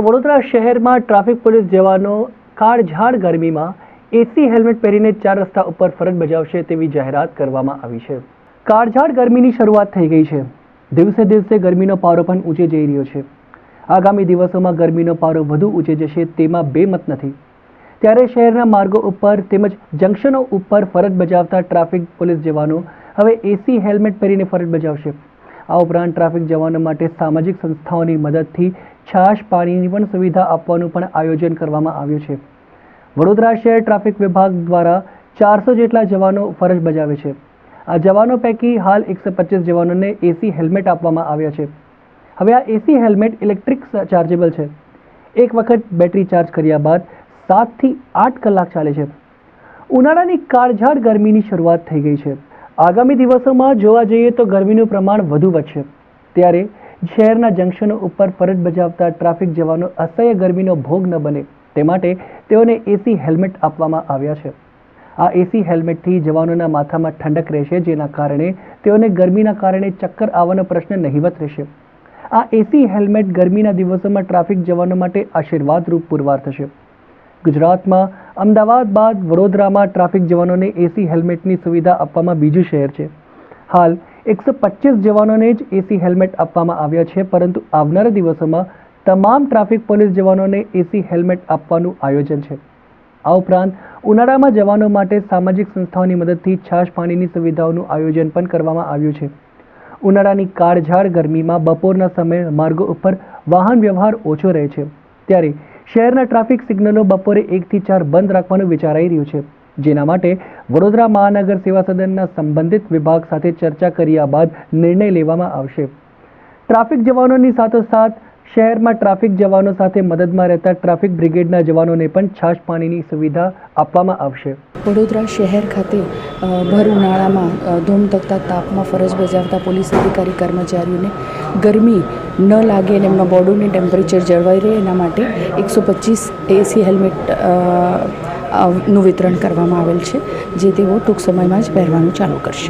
તો વડોદરા શહેરમાં traffic police જવાનો કાળઝાળ ગરમીમાં એસી હેલ્મેટ પહેરીને 4 રસ્તા ઉપર ફરજ બજાવશે તેવી જાહેરાત કરવામાં આવી છે। કાળઝાળ ગરમીની શરૂઆત થઈ ગઈ છે। દિવસે દિવસે ગરમીનો પારો પણ ઊંચે જઈ રહ્યો છે। આગામી દિવસોમાં ગરમીનો પારો વધુ ઊંચે જશે તેમાં બેમત નથી। ત્યારે શહેરના માર્ગો ઉપર તેમજ જંકશનો ઉપર ફરજ બજાવતા ટ્રાફિક પોલીસ જવાનો હવે એસી હેલ્મેટ પહેરીને ફરજ બજાવશે। આ ઉપરાંત ટ્રાફિક જવાનો માટે સામાજિક સંસ્થાઓની મદદથી છાશ પાણીની પણ સુવિધા આપવાનું પણ આયોજન કરવામાં આવ્યું છે। વડોદરા શહેર ટ્રાફિક વિભાગ દ્વારા 400 જેટલા જવાનો ફરજ બજાવે છે। આ જવાનો પૈકી હાલ 125 જવાનોને એસી હેલ્મેટ આપવામાં આવ્યા છે। હવે આ એસી હેલ્મેટ ઇલેક્ટ્રિક ચાર્જેબલ છે। એક વખત બેટરી ચાર્જ કર્યા બાદ 7 થી 8 કલાક ચાલે છે। ઉનાળાની કાળઝાળ ગરમીની શરૂઆત થઈ ગઈ છે। આગામી દિવસોમાં જોવા જઈએ તો ગરમીનું પ્રમાણ વધુ વધશે। ત્યારે શહેરના જંકશનો ઉપર ફરજ બજાવતા ટ્રાફિક જવાનો અસહ્ય ગરમીનો ભોગ ન બને તે માટે તેઓને એસી હેલ્મેટ આપવામાં આવ્યા છે। આ એસી હેલ્મેટથી જવાનોના માથામાં ઠંડક રહેશે, જેના કારણે તેઓને ગરમીના કારણે ચક્કર આવવાનો પ્રશ્ન નહિવત રહેશે। આ એસી હેલ્મેટ ગરમીના દિવસોમાં ટ્રાફિક જવાનો માટે આશીર્વાદરૂપ પુરવાર થશે। ગુજરાતમાં અમદાવાદ બાદ વડોદરામાં ટ્રાફિક જવાનોને એસી હેલ્મેટની સુવિધા આપવામાં બીજું શહેર છે। હાલ 125 જવાનોને જ એસી હેલ્મેટ આપવામાં આવ્યા છે, પરંતુ આવનારા દિવસોમાં તમામ ટ્રાફિક પોલીસ જવાનોને એસી હેલ્મેટ આપવાનું આયોજન છે। આ ઉપરાંત ઉનાળામાં જવાનો માટે સામાજિક સંસ્થાઓની મદદથી છાશ પાણીની સુવિધાઓનું આયોજન પણ કરવામાં આવ્યું છે। ઉનાળાની કાળઝાળ ગરમીમાં બપોરના સમયે માર્ગો ઉપર વાહન વ્યવહાર ઓછો રહે છે, ત્યારે શહેરના ટ્રાફિક સિગ્નલો બપોરે 1 થી 4 બંધ રાખવાનું વિચારાઈ રહ્યું છે, જેના માટે વડોદરા મહાનગર સેવા સદનના સંબંધિત વિભાગ સાથે ચર્ચા કર્યા બાદ નિર્ણય લેવામાં આવશે। ટ્રાફિક જવાનોની સાથોસાથ શહેરમાં ટ્રાફિક જવાનો સાથે મદદમાં રહેતા ટ્રાફિક બ્રિગેડના જવાનોને પણ છાશ પાણીની સુવિધા આપવામાં આવશે। વડોદરા શહેર ખાતે ભર ઉનાળામાં ધોમધકતા તાપમાં ફરજ બજાવતા પોલીસ અધિકારી કર્મચારીઓને ગરમી ન લાગે અને એમના બોડીનું ટેમ્પરેચર જળવાઈ રહે એના માટે 125 એસી હેલ્મેટ નું વિતરણ કરવામાં આવેલ છે, જે તેઓ ટૂંક સમયમાં જ પહેરવાનું ચાલુ કરશે।